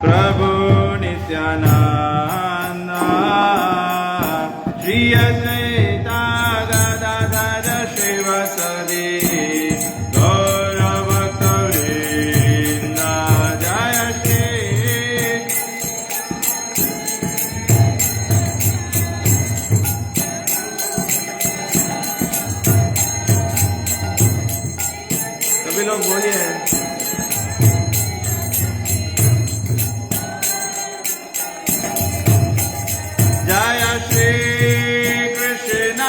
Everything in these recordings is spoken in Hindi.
प्रभु नित्यानंद श्री अद्वैता गदाधर शिवसदि गौरभक्तवृंद जय श्री। सभी लोग बोलिए जय श्री कृष्ण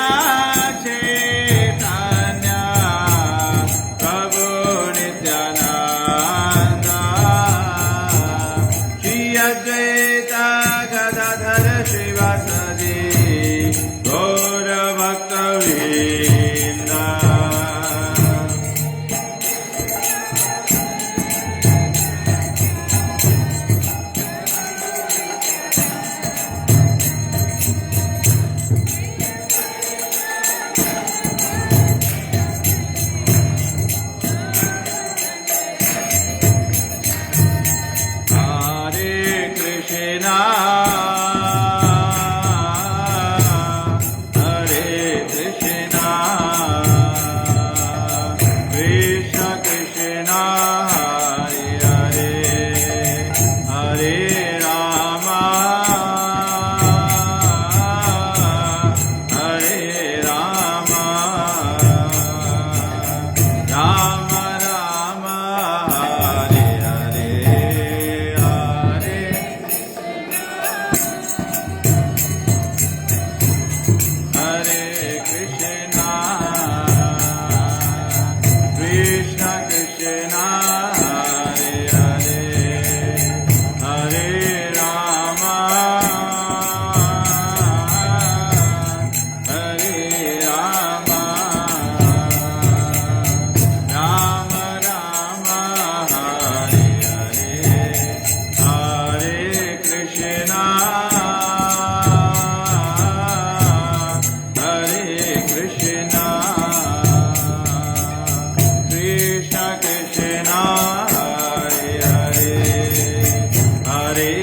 चैतन्य प्रभु नित्यानंद श्री अद्वैत गदाधर शिवसदि गौरभक्तवृंद। Hare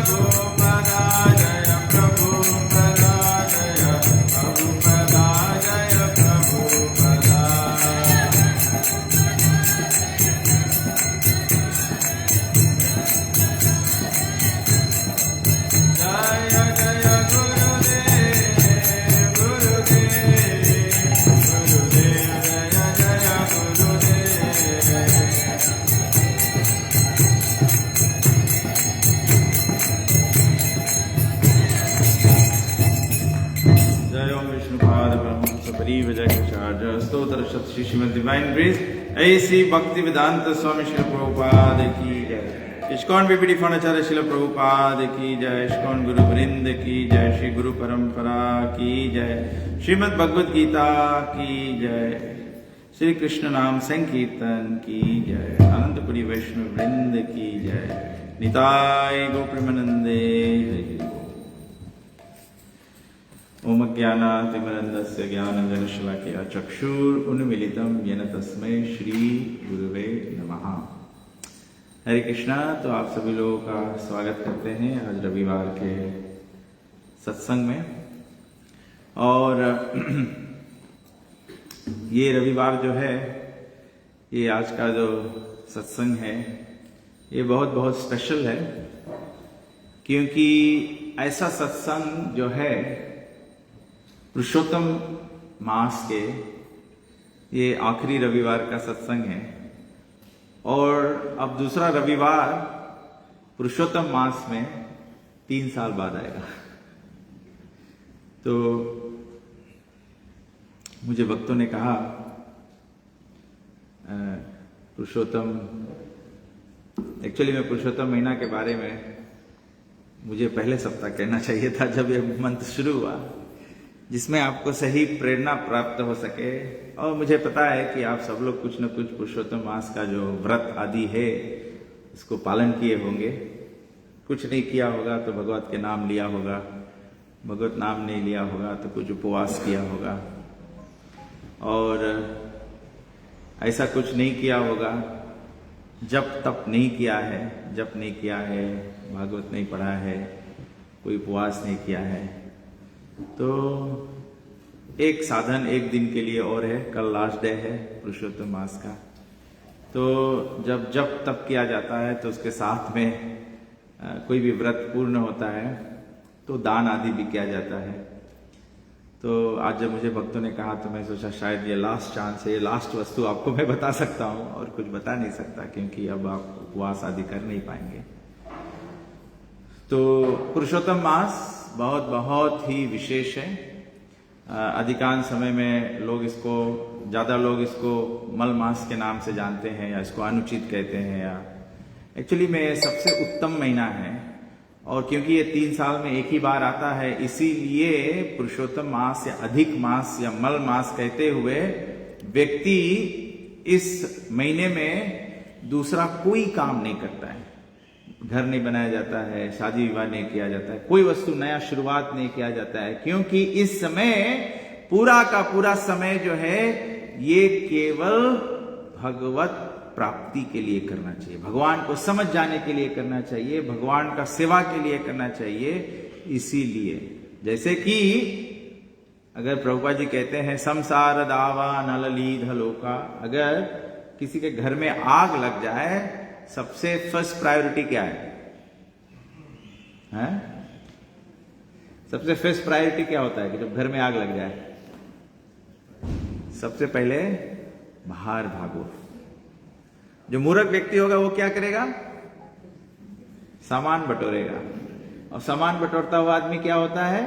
प्रभुपदा जय प्रभुपदा जय प्रभुपदा जय प्रभुपदा स्तोत्र श्री श्रीमद डिवाइन ग्रेस ऐसी भक्ति वेदांत स्वामी श्री प्रभुपाद की जय। इस्कॉन बीपीडी फाउंडाचार्य श्रील प्रभुपाद की जय। इस्कॉन गुरु वृंद की जय। श्री गुरु परंपरा की जय। श्रीमद् भगवद गीता की जय। श्री कृष्ण नाम संकीर्तन की जय। अनंतपुरी वैष्णव वृंद की जय। निताय गो प्रेमानंदे ओम ज्ञानातिमिरन्दस्य ज्ञानञ्जनशलाकया चक्षुरुन्मीलितं येन तस्मै श्री गुरुवे नमः। हरे कृष्णा। तो आप सभी लोगों का स्वागत करते हैं आज रविवार के सत्संग में। और ये रविवार जो है, ये आज का जो सत्संग है, ये बहुत बहुत स्पेशल है, क्योंकि ऐसा सत्संग जो है पुरुषोत्तम मास के ये आखिरी रविवार का सत्संग है। और अब दूसरा रविवार पुरुषोत्तम मास में 3 साल बाद आएगा। तो मुझे भक्तों ने कहा पुरुषोत्तम, एक्चुअली मैं पुरुषोत्तम महीना के बारे में मुझे पहले सप्ताह कहना चाहिए था जब ये मंत्र शुरू हुआ, जिसमें आपको सही प्रेरणा प्राप्त हो सके। और मुझे पता है कि आप सब लोग कुछ न कुछ पुरुषोत्तम मास का जो व्रत आदि है उसको पालन किए होंगे। कुछ नहीं किया होगा तो भगवत के नाम लिया होगा, भगवत नाम नहीं लिया होगा तो कुछ उपवास किया होगा, और ऐसा कुछ नहीं किया होगा, जप तप नहीं किया है, जप नहीं किया है, भागवत नहीं पढ़ा है, कोई उपवास नहीं किया है। तो एक साधन एक दिन के लिए और है, कल लास्ट डे है पुरुषोत्तम मास का। तो जब जप तप किया जाता है तो उसके साथ में कोई भी व्रत पूर्ण होता है तो दान आदि भी किया जाता है। तो आज जब मुझे भक्तों ने कहा तो मैं सोचा शायद ये लास्ट चांस है, ये लास्ट वस्तु आपको मैं बता सकता हूँ, और कुछ बता नहीं सकता क्योंकि अब आप उपवास आदि कर नहीं पाएंगे। तो पुरुषोत्तम मास बहुत बहुत ही विशेष है। अधिकांश समय में लोग इसको, ज़्यादा लोग इसको मल मास के नाम से जानते हैं या इसको अनुचित कहते हैं, या एक्चुअली में सबसे उत्तम महीना है। और क्योंकि ये 3 साल में एक ही बार आता है, इसीलिए पुरुषोत्तम मास या अधिक मास या मल मास कहते हुए व्यक्ति इस महीने में दूसरा कोई काम नहीं करता है। घर नहीं बनाया जाता है, शादी विवाह नहीं किया जाता है, कोई वस्तु नया शुरुआत नहीं किया जाता है, क्योंकि इस समय पूरा का पूरा समय जो है ये केवल भगवत प्राप्ति के लिए करना चाहिए, भगवान को समझ जाने के लिए करना चाहिए, भगवान का सेवा के लिए करना चाहिए। इसीलिए जैसे कि अगर प्रभुपाद जी कहते हैं संसार दावा नल लीध लोका, अगर किसी के घर में आग लग जाए सबसे फर्स्ट प्रायोरिटी क्या है? सबसे फर्स्ट प्रायोरिटी क्या होता है कि जब घर में आग लग जाए? सबसे पहले बाहर भागो। जो मूर्ख व्यक्ति होगा वो क्या करेगा? सामान बटोरेगा, और सामान बटोरता हुआ आदमी क्या होता है?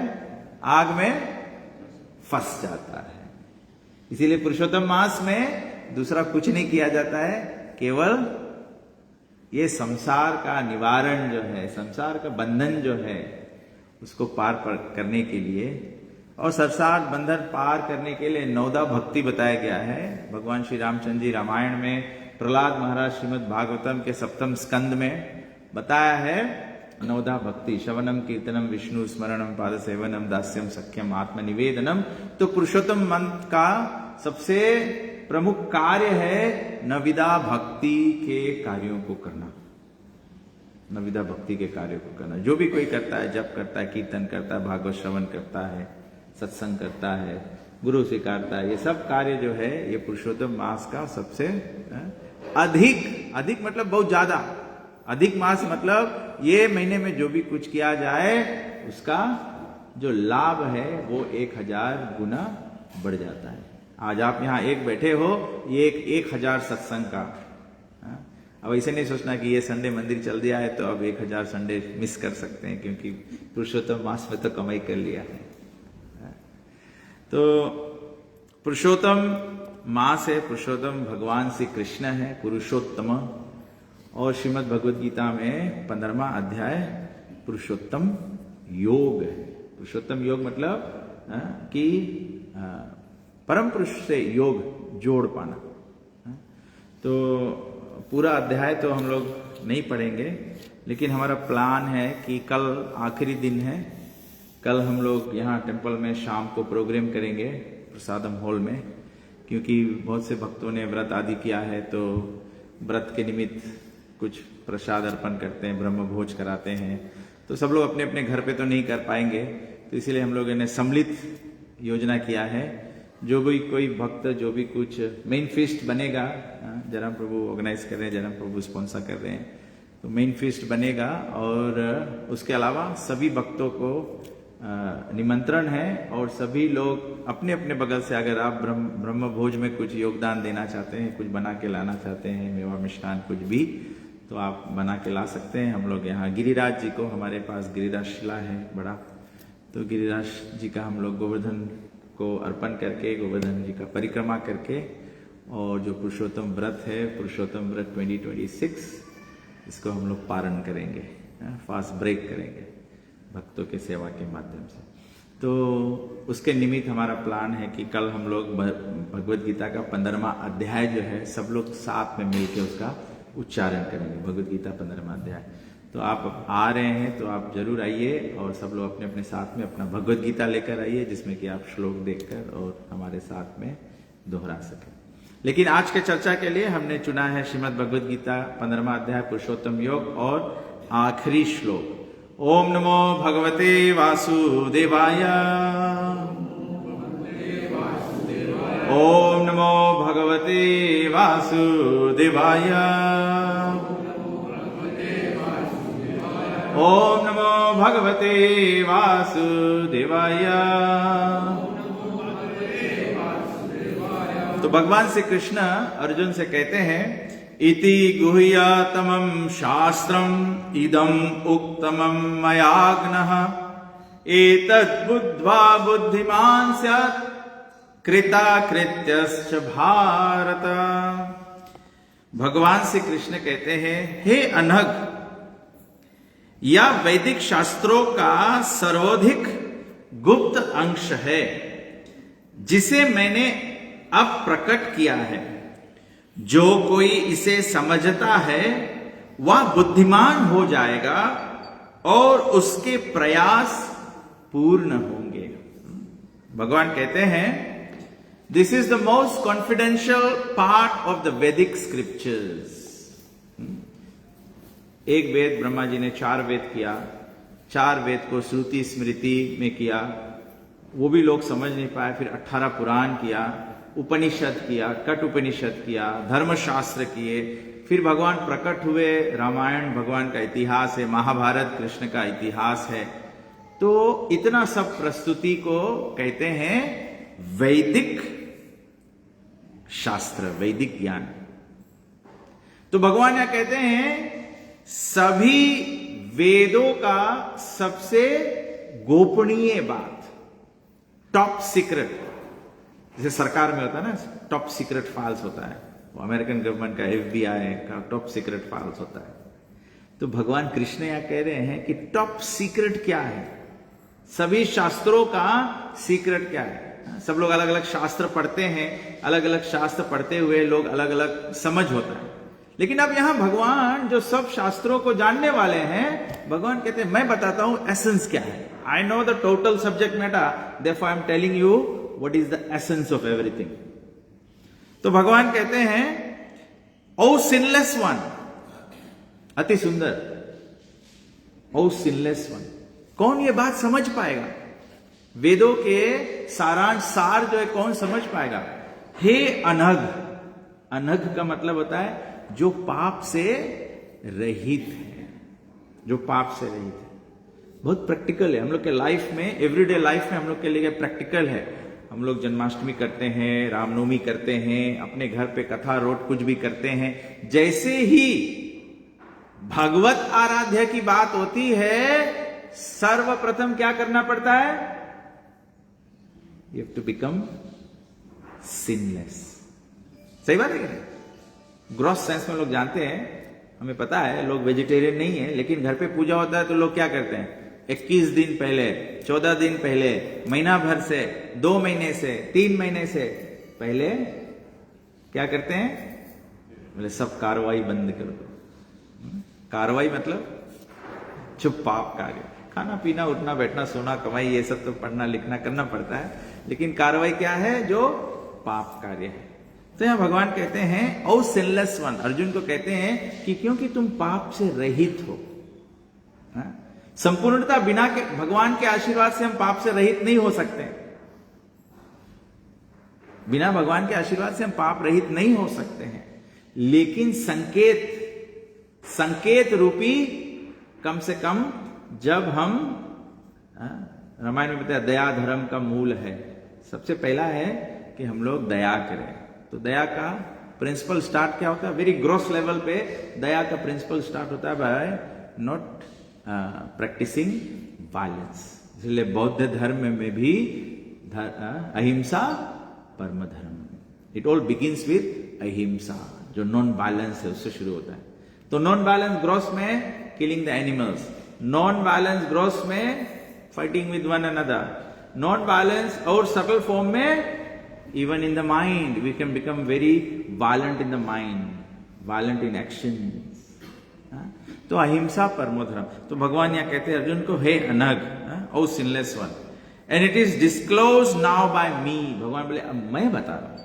आग में फंस जाता है। इसीलिए पुरुषोत्तम मास में दूसरा कुछ नहीं किया जाता है, केवल ये संसार का निवारण जो है, संसार का बंधन जो है उसको पार करने के लिए, और संसार बंधन पार करने के लिए 9 भक्ति बताया गया है। भगवान श्री रामचंद्र जी रामायण में प्रहलाद महाराज श्रीमद् भागवतम के 7वें स्कंद में बताया है 9 भक्ति, श्रवणम कीर्तनम विष्णु स्मरणम पाद सेवनम दास्यम सख्यम आत्मनिवेदनम। तो पुरुषोत्तम मंत्र का सबसे प्रमुख कार्य है नविदा भक्ति के कार्यों को करना। नविदा भक्ति के कार्यों को करना। जो भी कोई करता है, जप करता है, कीर्तन करता है, भागवत श्रवण करता है, सत्संग करता है, गुरु स्वीकारता है, ये सब कार्य जो है ये पुरुषोत्तम मास का सबसे अधिक मतलब बहुत ज्यादा अधिक मास मतलब ये महीने में जो भी कुछ किया जाए उसका जो लाभ है वो 1000 गुना बढ़ जाता है। आज आप यहाँ एक बैठे हो, ये 1000 सत्संग का। अब ऐसे नहीं सोचना कि ये संडे मंदिर चल दिया है तो अब 1000 संडे मिस कर सकते हैं, क्योंकि पुरुषोत्तम मास में तो कमाई कर लिया है। तो पुरुषोत्तम मास है, पुरुषोत्तम भगवान श्री कृष्ण है, पुरुषोत्तम। और श्रीमद् भगवद गीता में 15वां अध्याय पुरुषोत्तम योग है। पुरुषोत्तम योग मतलब कि परम पुरुष से योग जोड़ पाना। तो पूरा अध्याय तो हम लोग नहीं पढ़ेंगे, लेकिन हमारा प्लान है कि कल आखिरी दिन है, कल हम लोग यहाँ टेम्पल में शाम को प्रोग्राम करेंगे प्रसादम हॉल में, क्योंकि बहुत से भक्तों ने व्रत आदि किया है तो व्रत के निमित्त कुछ प्रसाद अर्पण करते हैं, ब्रह्म भोज कराते हैं। तो सब लोग अपने अपने घर पे तो नहीं कर पाएंगे, तो इसलिए हम लोगों ने सम्मिलित योजना किया है। जो भी कोई भक्त जो भी कुछ मेन फीस्ट बनेगा, जन्म प्रभु ऑर्गेनाइज कर रहे हैं, जन्म प्रभु स्पॉन्सर कर रहे हैं, तो मेन फीस्ट बनेगा। और उसके अलावा सभी भक्तों को निमंत्रण है, और सभी लोग अपने अपने बगल से अगर आप ब्रह्म भोज में कुछ योगदान देना चाहते हैं, कुछ बना के लाना चाहते हैं, मेवा मिष्ठान कुछ भी, तो आप बना के ला सकते हैं। हम लोग यहाँ गिरिराज जी को, हमारे पास गिरिराज शिला है बड़ा, तो गिरिराज जी का हम लोग गोवर्धन को अर्पण करके, गोवर्धन जी का परिक्रमा करके, और जो पुरुषोत्तम व्रत है, पुरुषोत्तम व्रत 2026, इसको हम लोग पारण करेंगे, फास्ट ब्रेक करेंगे भक्तों के सेवा के माध्यम से। तो उसके निमित्त हमारा प्लान है कि कल हम लोग भगवद गीता का 15वां अध्याय जो है सब लोग साथ में मिलकर उसका उच्चारण करेंगे। भगवद गीता 15वां अध्याय। तो आप आ रहे हैं तो आप जरूर आइए, और सब लोग अपने अपने साथ में अपना भगवद गीता लेकर आइए, जिसमें कि आप श्लोक देखकर और हमारे साथ में दोहरा सकें। लेकिन आज के चर्चा के लिए हमने चुना है श्रीमद् भगवद गीता 15वां अध्याय पुरुषोत्तम योग और आखिरी श्लोक। ओम नमो भगवते वासुदेवाय, ओम नमो भगवते वासुदेवाय, ओम नमो भगवते वासुदेवाय। तो भगवान श्री कृष्ण अर्जुन से कहते हैं, इति गुह्यतमं शास्त्रम् इदं उक्तमं मयाग्नः, एतद् बुद्ध्वा बुद्धिमान् स्यात् कृताकृत्यश्च भारत। भगवान श्री कृष्ण कहते हैं, हे अनघ, यह वैदिक शास्त्रों का सर्वाधिक गुप्त अंश है, जिसे मैंने अब प्रकट किया है। जो कोई इसे समझता है वह बुद्धिमान हो जाएगा और उसके प्रयास पूर्ण होंगे। भगवान कहते हैं, this is the most confidential part of the वैदिक स्क्रिप्चर्स। एक वेद ब्रह्मा जी ने 4 वेद किया, 4 वेद को श्रुति स्मृति में किया, वो भी लोग समझ नहीं पाए। फिर 18 पुराण किया, उपनिषद किया, कट उपनिषद किया, धर्मशास्त्र किए, फिर भगवान प्रकट हुए, रामायण भगवान का इतिहास है, महाभारत कृष्ण का इतिहास है। तो इतना सब प्रस्तुति को कहते हैं वैदिक शास्त्र, वैदिक ज्ञान। तो भगवान यहां कहते हैं, सभी वेदों का सबसे गोपनीय बात, टॉप सीक्रेट, जैसे सरकार में होता है ना, टॉप सीक्रेट फाइल्स होता है, वो अमेरिकन गवर्नमेंट का FBI का टॉप सीक्रेट फाइल्स होता है। तो भगवान कृष्ण यहां कह रहे हैं कि टॉप सीक्रेट क्या है, सभी शास्त्रों का सीक्रेट क्या है। सब लोग अलग अलग शास्त्र पढ़ते हैं, अलग अलग शास्त्र पढ़ते हुए लोग अलग अलग समझ होता है, लेकिन अब यहां भगवान जो सब शास्त्रों को जानने वाले हैं, भगवान कहते हैं, मैं बताता हूं एसेंस क्या है। I know the total subject matter, therefore I am telling you what is the essence of everything. तो भगवान कहते हैं, ओ सिनलेस वन, अति सुंदर, ओ सिनलेस वन। कौन ये बात समझ पाएगा? वेदों के सारांश सार जो है कौन समझ पाएगा? हे अनघ। अनघ का मतलब होता है जो पाप से रहित है, जो पाप से रहित है। बहुत प्रैक्टिकल है हम लोग के लाइफ में, एवरीडे लाइफ में हम लोग के लिए प्रैक्टिकल है। हम लोग जन्माष्टमी करते हैं, रामनवमी करते हैं, अपने घर पे कथा रोट कुछ भी करते हैं। जैसे ही भगवत आराध्य की बात होती है, सर्वप्रथम क्या करना पड़ता है? You have to become sinless. सही बात है कि नहीं? ग्रॉस सेंस में लोग जानते हैं, हमें पता है लोग वेजिटेरियन नहीं है, लेकिन घर पे पूजा होता है तो लोग क्या करते हैं? 21 दिन पहले, 14 दिन पहले, महीना भर से, 2 महीने से, 3 महीने से पहले क्या करते हैं? बोले सब कार्रवाई बंद कर दो। कार्रवाई मतलब चुप पाप कार्य, खाना पीना उठना बैठना सोना कमाई ये सब तो पढ़ना लिखना करना पड़ता है, लेकिन कार्रवाई क्या है? जो पाप कार्य है। तो यहां भगवान कहते हैं ओ सिनलेस वन, अर्जुन को कहते हैं कि क्योंकि तुम पाप से रहित हो। संपूर्णता बिना के भगवान के आशीर्वाद से हम पाप से रहित नहीं हो सकते। बिना भगवान के आशीर्वाद से हम पाप रहित नहीं हो सकते हैं, लेकिन संकेत रूपी कम से कम जब हम, रामायण में बताया दया धर्म का मूल है। सबसे पहला है कि हम लोग दया करें। तो दया का प्रिंसिपल स्टार्ट क्या होता है? वेरी ग्रॉस लेवल पे दया का प्रिंसिपल स्टार्ट होता है बाय नॉट प्रैक्टिसिंग वायलेंस। इसलिए बौद्ध धर्म में भी अहिंसा परम धर्म। इट ऑल बिगिंस विद अहिंसा, जो नॉन वायलेंस है उससे शुरू होता है। तो नॉन वायलेंस ग्रॉस में killing the animals, non violence gross में fighting with one another, non violence और सटल फॉर्म में even in the mind we can become very violent in the mind, violent in action. तो अहिंसा परमो धर्म। तो भगवान यहां कहते हैं अर्जुन को, हे अनघ, O sinless one, and it is disclose now by me. भगवान बोले अब मैं बता रहा हूं।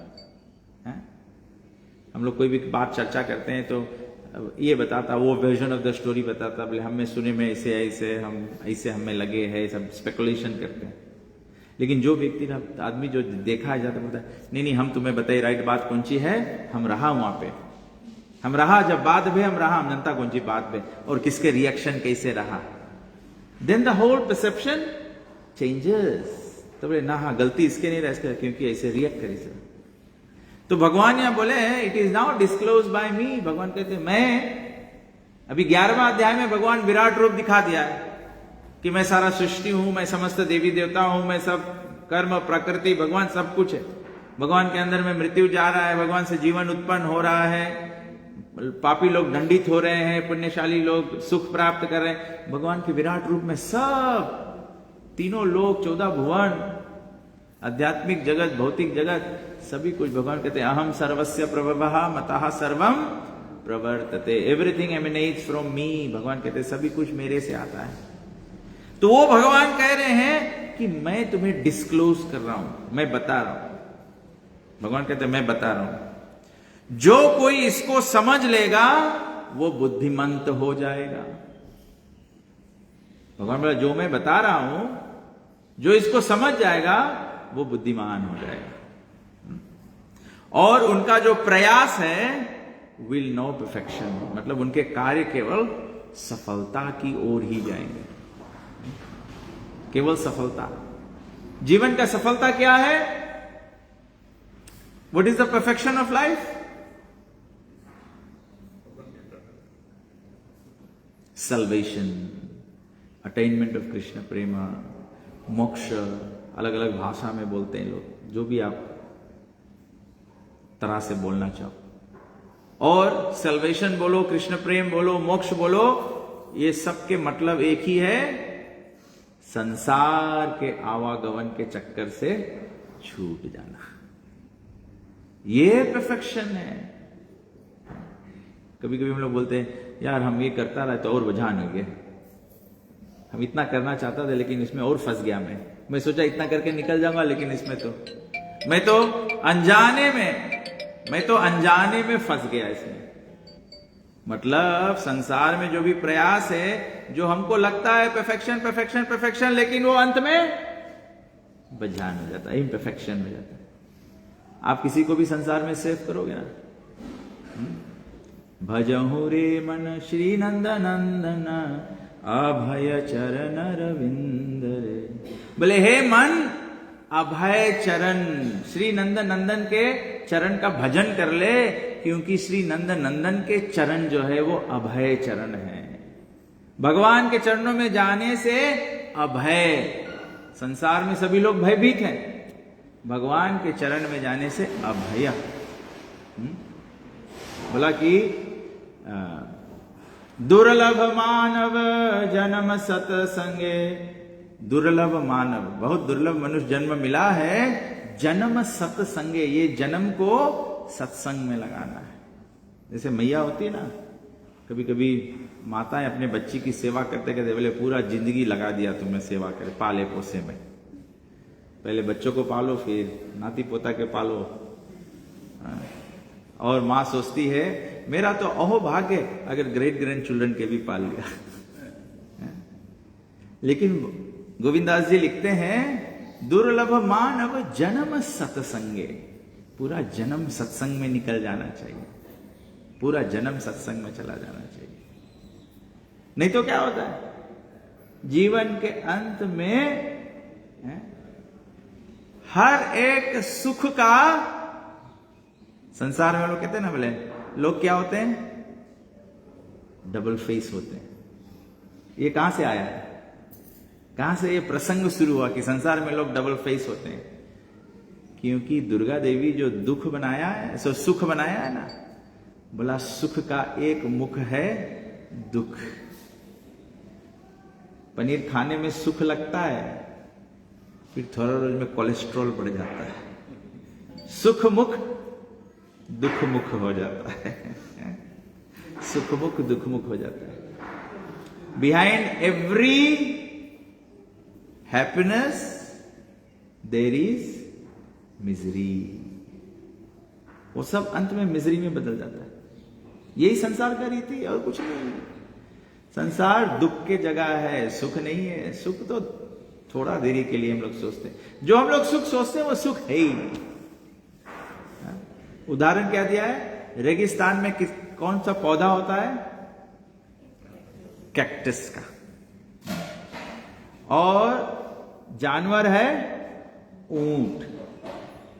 हम लोग कोई भी बात चर्चा करते हैं तो ये बताता, वो वर्जन ऑफ द स्टोरी बताता, बोले हमें सुने में ऐसे ऐसे हम ऐसे हमें लगे है, सब स्पेकुलेशन करते हैं। लेकिन जो व्यक्ति आदमी जो देखा है जाता बोलता है नहीं हम तुम्हें बताइए राइट बात कौन सी है, हम रहा वहां पे, हम रहा जब बात भी हम रहा, हम जनता कौन सी बात पे और किसके रिएक्शन कैसे रहा, then the whole perception changes. तो बोले ना हाँ गलती इसके नहीं रहा, इसका क्योंकि ऐसे रिएक्ट करे सर। तो भगवान यहां बोले it is now disclose by me. भगवान कहते मैं अभी 11वां अध्याय में भगवान विराट रूप दिखा दिया है कि मैं सारा सृष्टि हूं, मैं समस्त देवी देवता हूं, मैं सब कर्म प्रकृति भगवान सब कुछ है। भगवान के अंदर में मृत्यु जा रहा है, भगवान से जीवन उत्पन्न हो रहा है, पापी लोग दंडित हो रहे हैं, पुण्यशाली लोग सुख प्राप्त कर रहे हैं। भगवान के विराट रूप में सब तीनों लोग, 14 भुवन, आध्यात्मिक जगत, भौतिक जगत, सभी कुछ भगवान कहते हैं अहम सर्वस्य प्रभवः मतः सर्वम प्रवर्तते, एवरीथिंग एमिनेट्स फ्रॉम मी। भगवान कहते हैं सभी कुछ मेरे से आता है। तो वो भगवान कह रहे हैं कि मैं तुम्हें डिस्क्लोज कर रहा हूं, मैं बता रहा हूं। भगवान कहते हैं मैं बता रहा हूं, जो कोई इसको समझ लेगा वो बुद्धिमंत हो जाएगा। भगवान बोला जो मैं बता रहा हूं, जो इसको समझ जाएगा वो बुद्धिमान हो जाएगा, और उनका जो प्रयास है विल नो परफेक्शन, मतलब उनके कार्य केवल सफलता की ओर ही जाएंगे, केवल सफलता। जीवन का सफलता क्या है? What is the perfection of life? Salvation, attainment of Krishna प्रेम, मोक्ष, अलग अलग भाषा में बोलते हैं लोग, जो भी आप तरह से बोलना चाहो, और सल्वेशन बोलो, कृष्ण प्रेम बोलो, मोक्ष बोलो, ये सब के मतलब एक ही है, संसार के आवागमन के चक्कर से छूट जाना। ये परफेक्शन है। कभी कभी हम लोग बोलते हैं यार हम ये करता रहे तो और वजहान हो गया, हम इतना करना चाहता था लेकिन इसमें और फंस गया। मैं सोचा इतना करके निकल जाऊंगा, लेकिन इसमें तो मैं तो अनजाने में फंस गया इसमें। मतलब संसार में जो भी प्रयास है, जो हमको लगता है परफेक्शन परफेक्शन परफेक्शन, लेकिन वो अंत में बदजान हो जाता है, इम्परफेक्शन में जाता है। आप किसी को भी संसार में सेव करोगे ना, भजहु रे मन श्री नंद नंदन अभय चरण रविंद रे। बोले हे मन, अभय चरण श्री नंद नंदन के चरण का भजन कर ले, क्योंकि श्री नंद नंदन के चरण जो है वो अभय चरण है। भगवान के चरणों में जाने से अभय, संसार में सभी लोग भयभीत हैं, भगवान के चरण में जाने से अभय। बोला कि दुर्लभ मानव जन्म सतसंगे, दुर्लभ मानव, बहुत दुर्लभ मनुष्य जन्म मिला है, जन्म सत्संगे, ये जन्म को सत्संग में लगाना है। जैसे मैया होती है ना, कभी कभी माताएं अपने बच्ची की सेवा करते करते बोले पूरा जिंदगी लगा दिया तुमने सेवा करे, पाले पोसे में, पहले बच्चों को पालो फिर नाती पोता के पालो। और माँ सोचती है मेरा तो अहो भाग्य अगर ग्रेट ग्रैंड चिल्ड्रन के भी पाल लिया। लेकिन गोविंदास जी लिखते हैं दुर्लभ मानव जन्म सत्संगे, पूरा जन्म सत्संग में निकल जाना चाहिए, पूरा जन्म सत्संग में चला जाना चाहिए। नहीं तो क्या होता है, जीवन के अंत में हर एक सुख का, संसार में लोग कहते हैं ना, बोले लोग क्या होते हैं, डबल फेस होते हैं। ये कहां से आया है, कहां से ये प्रसंग शुरू हुआ कि संसार में लोग डबल फेस होते हैं? क्योंकि दुर्गा देवी जो दुख बनाया है, सो सुख बनाया है ना, बोला सुख का एक मुख है दुख। पनीर खाने में सुख लगता है, फिर थोड़ा रोज में कोलेस्ट्रॉल बढ़ जाता है। सुख मुख दुख मुख हो जाता है, सुख मुख दुख मुख हो जाता है। Behind every happiness there is misery, वो सब अंत में मिजरी में बदल जाता है। यही संसार का रीति, और कुछ नहीं। संसार दुख के जगह है, सुख नहीं है। सुख तो थोड़ा देरी के लिए हम लोग सोचते हैं, जो हम लोग सुख सोचते हैं वो सुख है ही नहीं। उदाहरण क्या दिया है, रेगिस्तान में कौन सा पौधा होता है, कैक्टस का, और जानवर है ऊंट।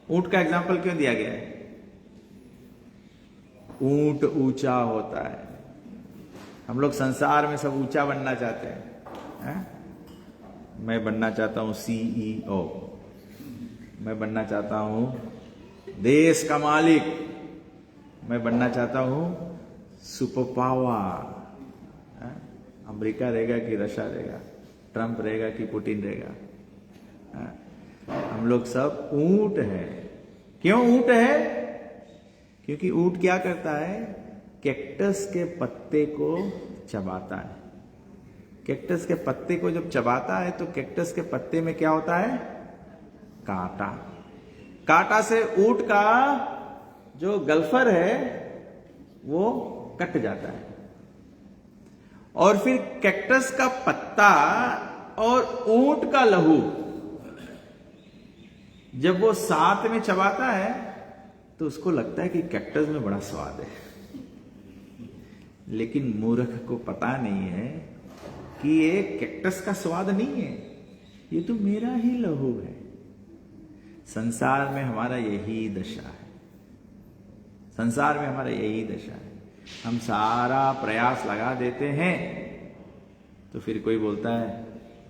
ऊंट का एग्जाम्पल क्यों दिया गया है, ऊंट ऊंचा होता है। हम लोग संसार में सब ऊंचा बनना चाहते हैं, मैं बनना चाहता हूं CEO, मैं बनना चाहता हूं देश का मालिक, मैं बनना चाहता हूं सुपर पावर। अमेरिका रहेगा कि रशिया रहेगा, ट्रंप रहेगा कि पुतिन रहेगा, हम लोग सब ऊंट है। क्यों ऊंट है, क्योंकि ऊंट क्या करता है, कैक्टस के पत्ते को चबाता है। कैक्टस के पत्ते को जब चबाता है तो कैक्टस के पत्ते में क्या होता है, कांटा। कांटा से ऊंट का जो गल्फर है वो कट जाता है, और फिर कैक्टस का पत्ता और ऊंट का लहू जब वो साथ में चबाता है तो उसको लगता है कि कैक्टस में बड़ा स्वाद है। लेकिन मूर्ख को पता नहीं है कि ये कैक्टस का स्वाद नहीं है, ये तो मेरा ही लहू है। संसार में हमारा यही दशा है, संसार में हमारा यही दशा है। हम सारा प्रयास लगा देते हैं तो फिर कोई बोलता है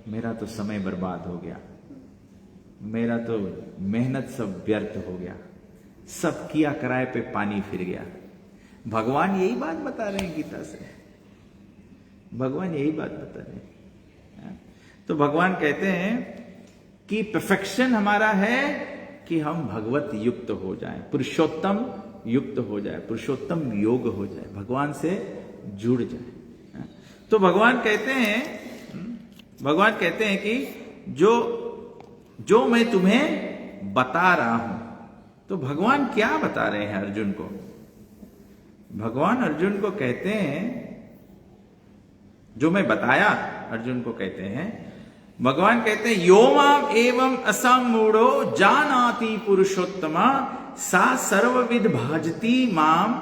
मेरा तो समय बर्बाद हो गया, मेरा तो मेहनत सब व्यर्थ हो गया, सब किया कराए पे पानी फिर गया। भगवान यही बात बता रहे हैं गीता से, भगवान यही बात बता रहे हैं। तो भगवान कहते हैं कि परफेक्शन हमारा है कि हम भगवत युक्त हो जाएं, पुरुषोत्तम युक्त हो जाए, पुरुषोत्तम योग हो जाए, भगवान से जुड़ जाए। तो भगवान कहते हैं कि जो मैं तुम्हें बता रहा हूं, तो भगवान क्या बता रहे हैं अर्जुन को? भगवान अर्जुन को कहते हैं, जो मैं बताया अर्जुन को कहते हैं, भगवान कहते हैं यो माम एवं असमूढ़ो जानाति पुरुषोत्तमा सा सर्वविद भाजती माम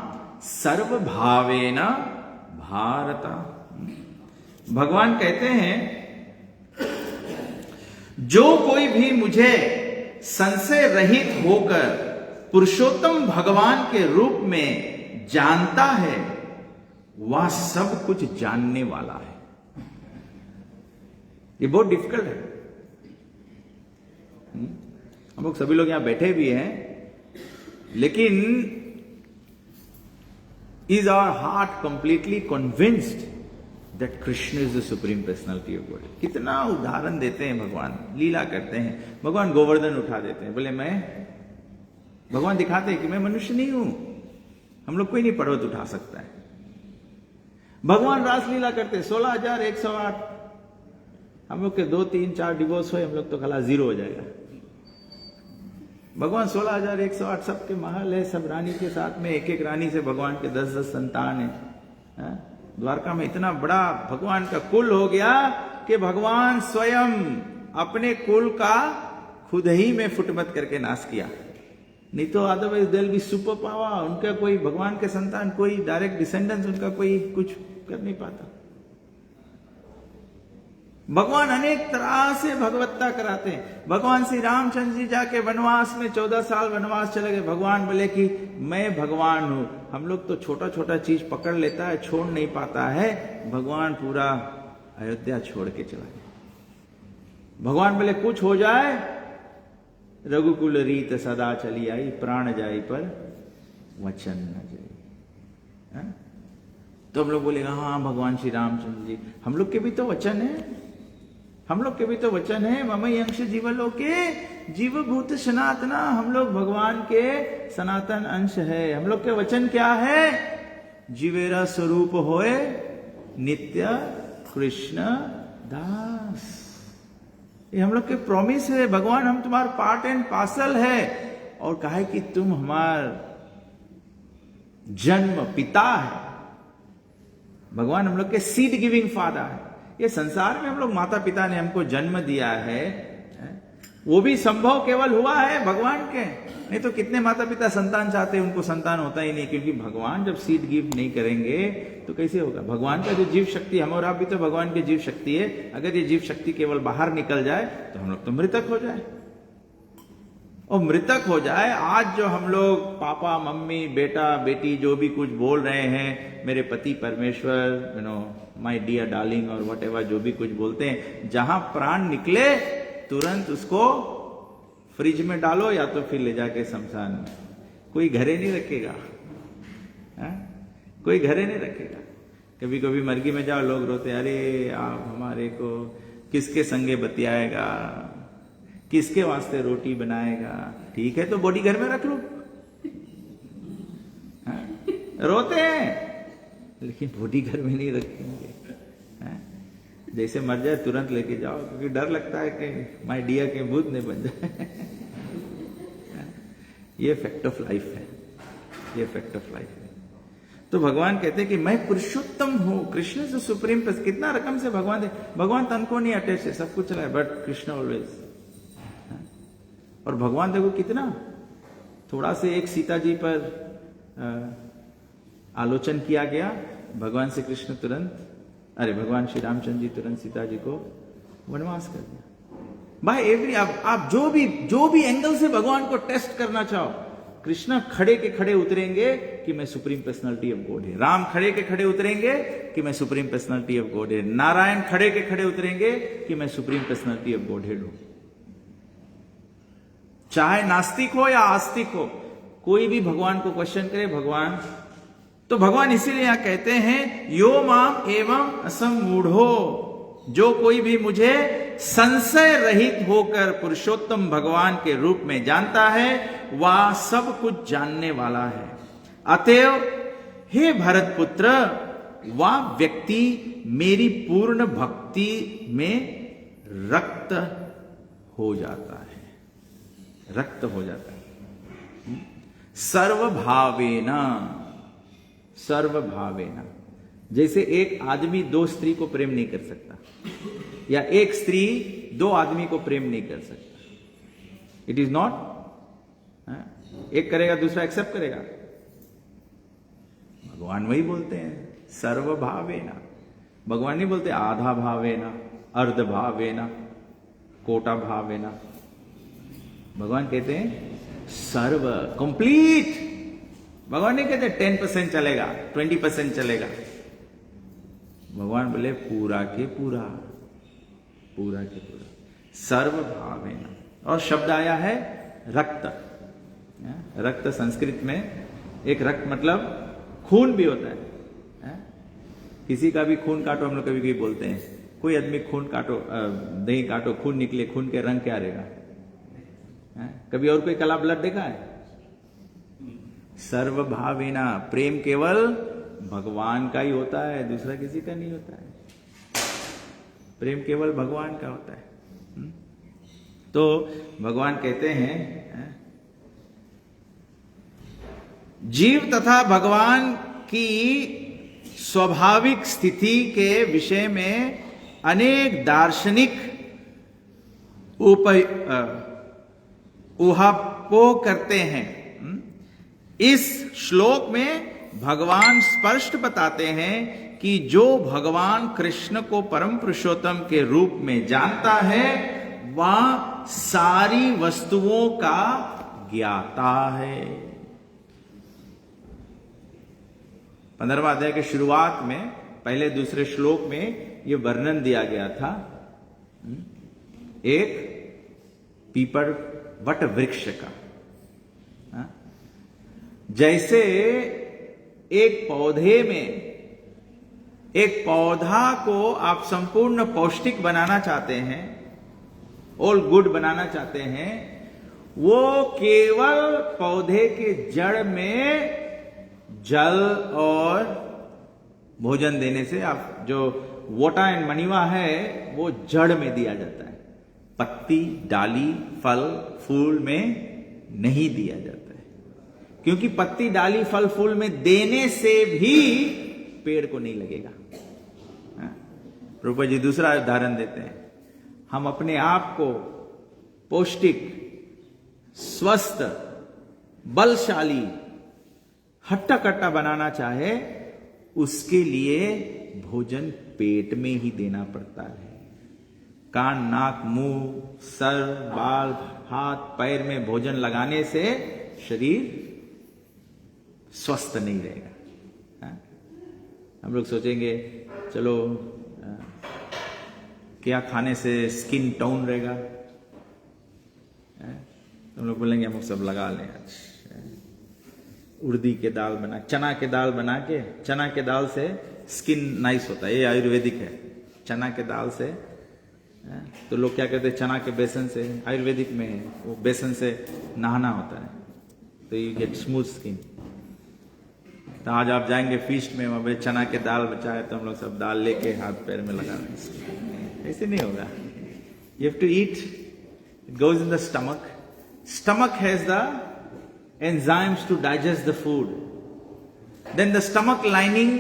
सर्वभावेन भारत। भगवान कहते हैं जो कोई भी मुझे संशय रहित होकर पुरुषोत्तम भगवान के रूप में जानता है वह सब कुछ जानने वाला है। ये बहुत डिफिकल्ट है। हम लोग सभी लोग यहां बैठे भी हैं, लेकिन is our heart completely convinced that Krishna is the supreme personality of God? कितना उदाहरण देते हैं भगवान, लीला करते हैं। भगवान गोवर्धन उठा देते हैं, बोले मैं, भगवान दिखाते हैं कि मैं मनुष्य नहीं हूं, हम लोग कोई नहीं पर्वत उठा सकता है। भगवान रासलीला करते 16,108, हम लोग के 2, 3, 4 डिवोर्स हुए, हम लोग तो खला 0 हो जाएगा। भगवान 16,108 सबके महल है, सब रानी के साथ में, एक एक रानी से भगवान के 10-10 संतान है। द्वारका में इतना बड़ा भगवान का कुल हो गया कि भगवान स्वयं अपने कुल का खुद ही में फुटमत करके नाश किया। नहीं तो अदरवाइज देल भी सुपर पावर, उनका कोई भगवान के संतान, कोई डायरेक्ट डिसेंडेंस उनका कोई कुछ कर नहीं पाता। भगवान अनेक तरह से भगवत्ता कराते हैं। भगवान श्री रामचंद्र जी जाके वनवास में 14 साल वनवास चले गए। भगवान बोले कि मैं भगवान हूं। हम लोग तो छोटा छोटा चीज पकड़ लेता है, छोड़ नहीं पाता है। भगवान पूरा अयोध्या छोड़ के चला गया। भगवान बोले कुछ हो जाए, रघुकुल रीत सदा चली आई, प्राण जाई पर वचन न जाई। तो हम लोग बोलेगा हाँ भगवान श्री रामचंद्र जी, हम लोग के भी तो वचन है, हम लोग के भी तो वचन है। ममई अंश जीवलोके जीवभूत सनातना, हम लोग भगवान के सनातन अंश है। हम लोग के वचन क्या है? जीवेरा स्वरूप होए नित्य कृष्ण दास। ये हम लोग के प्रॉमिस है। भगवान हम तुम्हारा पार्ट एंड पार्सल है, और कहा कि तुम हमार जन्म पिता है। भगवान हम लोग के सीड गिविंग फादर है। ये संसार में हम लोग माता पिता ने हमको जन्म दिया है, वो भी संभव केवल हुआ है भगवान के। नहीं तो कितने माता पिता संतान चाहते हैं, उनको संतान होता ही नहीं, क्योंकि भगवान जब सीड गिव नहीं करेंगे तो कैसे होगा? भगवान का जो जीव शक्ति, हम और आप भी तो भगवान की जीव शक्ति है। अगर ये जीव शक्ति केवल बाहर निकल जाए तो हम लोग तो मृतक हो जाए। और मृतक हो जाए, आज जो हम लोग पापा मम्मी बेटा बेटी जो भी कुछ बोल रहे हैं, मेरे पति परमेश्वर, माय डियर डार्लिंग और वट एवर जो भी कुछ बोलते हैं, जहां प्राण निकले तुरंत उसको फ्रिज में डालो या तो फिर ले जाके शमशान में। कोई घरे नहीं रखेगा, कोई घरे नहीं रखेगा। कभी कभी मरगी में जाओ, लोग रोते, अरे आप हमारे को किसके संगे बतियाएगा, किसके वास्ते रोटी बनाएगा। ठीक है तो बॉडी घर में रख लो। रोते हैं लेकिन बॉडी घर में नहीं रखेंगे। जैसे मर जाए तुरंत लेके जाओ, क्योंकि डर लगता है कि माय डियर के भूत नहीं बन जाए। ये फैक्ट ऑफ लाइफ है, ये फैक्ट ऑफ लाइफ है। तो भगवान कहते हैं कि मैं पुरुषोत्तम हूं, कृष्ण से सुप्रीम। कितना रकम से भगवान दे, भगवान तन को नहीं अटैच है, सब कुछ है, बट कृष्ण ऑलवेज। और भगवान देखो कितना, थोड़ा से एक सीता जी पर आलोचन किया गया, भगवान श्री कृष्ण तुरंत, अरे भगवान श्री रामचंद्र जी तुरंत सीता जी को वनवास कर दिया। भाई एवरी आप जो भी एंगल से भगवान को टेस्ट करना चाहो, कृष्ण खड़े के खड़े उतरेंगे कि मैं सुप्रीम पर्सनालिटी ऑफ गॉड है। राम खड़े के खड़े उतरेंगे कि मैं सुप्रीम पर्सनालिटी ऑफ गॉड है। नारायण खड़े के खड़े उतरेंगे कि मैं supreme personality of God head हूं। चाहे नास्तिक हो या आस्तिक हो, कोई भी भगवान को क्वेश्चन करे, भगवान तो भगवान इसीलिए यहां कहते हैं यो माम एवं असमूढ़ो, जो कोई भी मुझे संशय रहित होकर पुरुषोत्तम भगवान के रूप में जानता है वह सब कुछ जानने वाला है। अतएव हे भरत पुत्र, वह व्यक्ति मेरी पूर्ण भक्ति में रक्त हो जाता है, रक्त हो जाता है। सर्वभावेन, सर्वभावेन। जैसे एक आदमी दो स्त्री को प्रेम नहीं कर सकता, या एक स्त्री दो आदमी को प्रेम नहीं कर सकता। इट इज नॉट, एक करेगा दूसरा एक्सेप्ट करेगा। भगवान वही बोलते हैं सर्वभावेन। भगवान नहीं बोलते आधा भावेन, अर्ध भावेन, कोटा भावेन। भगवान कहते हैं सर्व, कंप्लीट। भगवान नहीं कहते 10% चलेगा, 20% चलेगा। भगवान बोले पूरा के पूरा, पूरा के पूरा, सर्वभावेन। और शब्द आया है रक्त। रक्त संस्कृत में एक रक्त मतलब खून भी होता है। किसी का भी खून काटो, हम लोग कभी कभी बोलते हैं, कोई आदमी खून काटो, दही काटो, खून निकले, खून के रंग क्या रहेगा? कभी और कोई कला ब्लड देखा है? सर्वभावेना, प्रेम केवल भगवान का ही होता है, दूसरा किसी का नहीं होता है। प्रेम केवल भगवान का होता है। तो भगवान कहते हैं जीव तथा भगवान की स्वाभाविक स्थिति के विषय में अनेक दार्शनिक ऊहापोह करते हैं। इस श्लोक में भगवान स्पष्ट बताते हैं कि जो भगवान कृष्ण को परम पुरुषोत्तम के रूप में जानता है वह सारी वस्तुओं का ज्ञाता है। 15वां अध्याय के शुरुआत में पहले दूसरे श्लोक में यह वर्णन दिया गया था एक पीपल वट वृक्ष का। जैसे एक पौधे में, एक पौधा को आप संपूर्ण पौष्टिक बनाना चाहते हैं, ऑल गुड बनाना चाहते हैं, वो केवल पौधे के जड़ में जल और भोजन देने से, आप जो वोटा एंड मनीवा है वो जड़ में दिया जाता है, पत्ती, डाली, फल, फूल में नहीं दिया जाता है। क्योंकि पत्ती, डाली, फल, फूल में देने से भी पेड़ को नहीं लगेगा। प्रभुपाद जी दूसरा उदाहरण देते हैं, हम अपने आप को पौष्टिक, स्वस्थ, बलशाली, हट्टा कट्टा बनाना चाहे, उसके लिए भोजन पेट में ही देना पड़ता है। कान, नाक, मुंह, सर, बाल, हाथ, पैर में भोजन लगाने से शरीर स्वस्थ नहीं रहेगा। हम लोग सोचेंगे चलो क्या खाने से स्किन टोन रहेगा, हम लोग बोलेंगे हम सब लगा लें। उड़दी के दाल बना, चना के दाल बना के, चना के दाल से स्किन नाइस होता है, ये आयुर्वेदिक है। चना के दाल से, तो लोग क्या कहते हैं चना के बेसन से, आयुर्वेदिक में है वो बेसन से नहाना होता है तो यू गेट स्मूथ स्किन। तो आज आप जाएंगे फीस्ट में, वहां पे चना के दाल बचा है तो हम लोग सब दाल लेके हाथ पैर में लगा लेंगे, ऐसे नहीं होगा। You have to eat, it goes in the stomach, stomach has the enzymes to digest the food. Then the stomach lining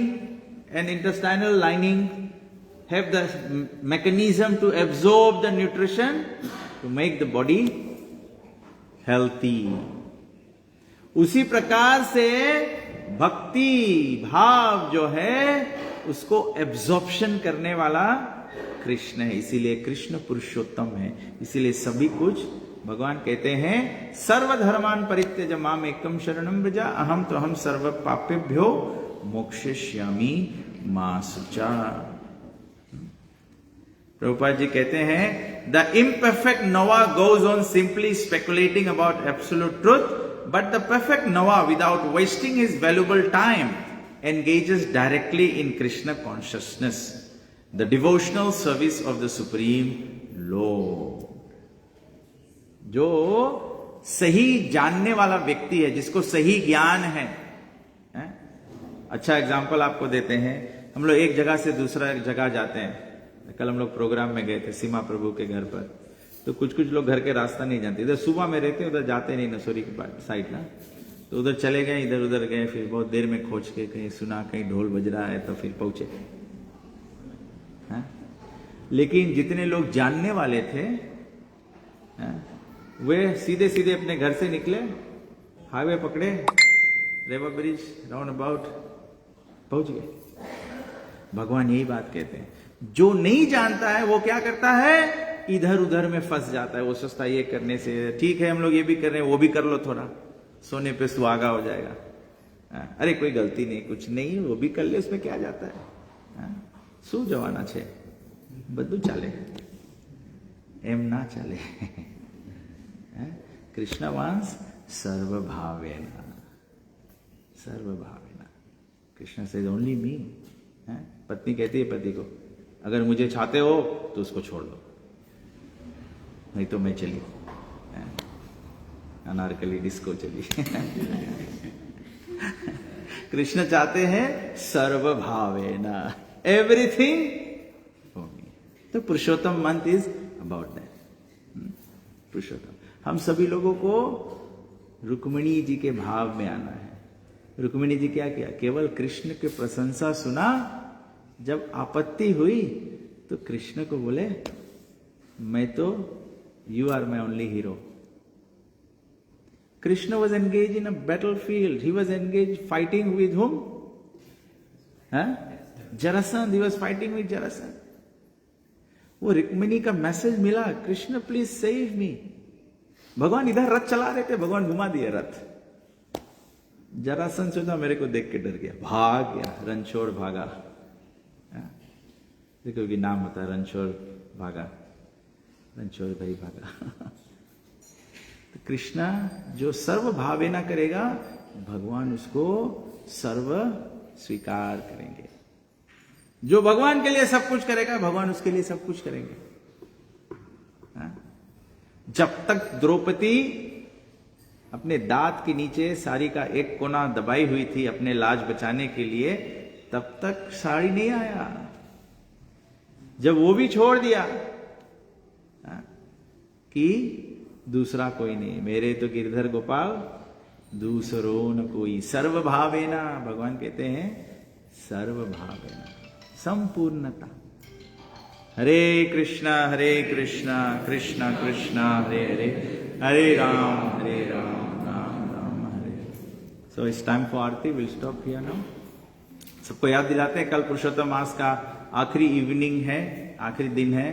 and intestinal lining have the mechanism to absorb the nutrition to make the body healthy. उसी प्रकार से भक्ति भाव जो है उसको एब्जॉर्प्शन करने वाला कृष्ण है, इसीलिए कृष्ण पुरुषोत्तम है। इसीलिए सभी कुछ भगवान कहते हैं सर्वधर्मान परित्यज माम एकम शरणम व्रज अहम तो हम सर्व पापेभ्यो मोक्षयिष्यामि मा शुचा। प्रभुपाद जी कहते हैं the imperfect Nova goes on simply speculating about absolute truth, but the perfect Nova without wasting his valuable time engages directly in Krishna consciousness, the devotional service of the Supreme Lord. जो सही जानने वाला व्यक्ति है, जिसको सही ज्ञान है। अच्छा एग्जाम्पल आपको देते हैं, हम लोग एक जगह से दूसरा जगह जाते हैं। कल हम लोग प्रोग्राम में गए थे सीमा प्रभु के घर पर, तो कुछ कुछ लोग घर के रास्ता नहीं जानते, इधर सुबह में रहते उधर जाते नहीं, नसोरी के साइड ना, तो उधर चले गए, इधर उधर गए, फिर बहुत देर में खोज के कहीं सुना कहीं ढोल बज रहा है, तो फिर पहुंचे। हाँ? लेकिन जितने लोग जानने वाले थे, हाँ? वे सीधे सीधे अपने घर से निकले, हाईवे पकड़े, रेवा ब्रिज राउंड अबाउट पहुंच गए। भगवान यही बात कहते हैं, जो नहीं जानता है वो क्या करता है, इधर उधर में फंस जाता है। वो सोचता है ये करने से ठीक है, हम लोग ये भी कर रहे हैं, वो भी कर लो, थोड़ा सोने पे सुहागा हो जाएगा। अरे कोई गलती नहीं, कुछ नहीं, वो भी कर ले, उसमें क्या जाता है। शू जवाना छे, बदू चाले, एम ना चले। कृष्ण वांस सर्वभावेना, सर्वभावेना। कृष्ण से ओनली मी। पत्नी कहती है पति को, अगर मुझे चाहते हो तो उसको छोड़ दो, नहीं तो मैं चली, अनारकली डिस्को चली। कृष्ण चाहते हैं सर्वभावेना, एवरीथिंग फॉर मी। तो पुरुषोत्तम मंथ इज अबाउट दैट। पुरुषोत्तम, हम सभी लोगों को रुक्मिणी जी के भाव में आना है। रुक्मिणी जी क्या किया, केवल कृष्ण की प्रशंसा सुना, जब आपत्ति हुई तो कृष्ण को बोले, मैं तो, you are my only hero. Krishna was engaged in a battlefield. He was engaged fighting with whom? Jarasandh. He was fighting with Jarasandh. वो रुक्मिणी का मैसेज मिला, कृष्ण प्लीज सेव मी। भगवान इधर रथ चला रहे थे, भगवान घुमा दिए रथ। जरासंध सोचा मेरे को देख के डर गया, भाग गया, रणछोड़ भागा। देखो कि नाम होता है रणछोड़ भागा, रणछोड़ भाई भागा। कृष्णा जो सर्व भावेना करेगा, भगवान उसको सर्व स्वीकार करेंगे। जो भगवान के लिए सब कुछ करेगा, भगवान उसके लिए सब कुछ करेंगे। जब तक द्रौपदी अपने दांत के नीचे साड़ी का एक कोना दबाई हुई थी अपने लाज बचाने के लिए, तब तक साड़ी नहीं आया। जब वो भी छोड़ दिया कि दूसरा कोई नहीं, मेरे तो गिरधर गोपाल दूसरों न कोई। सर्व भावेना, भगवान कहते हैं सर्व भावेना, संपूर्णता। हरे कृष्णा कृष्णा कृष्णा हरे हरे, हरे राम राम राम हरे। So it's time for aarti, will stop here now. सबको याद दिलाते हैं, कल पुरुषोत्तम मास का आखिरी इवनिंग है, आखिरी दिन है।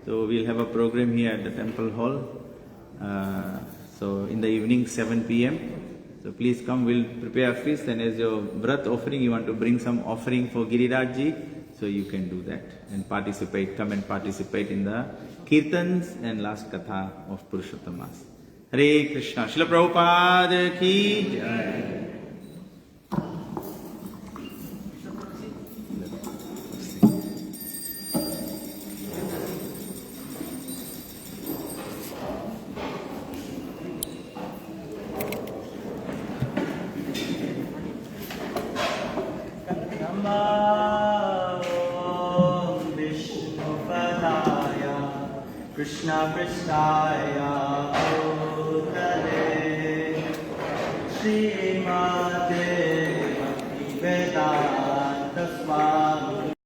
तो we'll have a programme here at the temple hall. So in the evening 7 p.m. So please come, we'll prepare a feast, and as your vrat offering, you want to bring some offering for Giriraj ji, so you can do that and participate. Come and participate in the kirtans and last katha of Purushottam Mas. Hare Krishna. Srila Prabhupada ki jai. Krishna Prasthaya Bhutale Srimad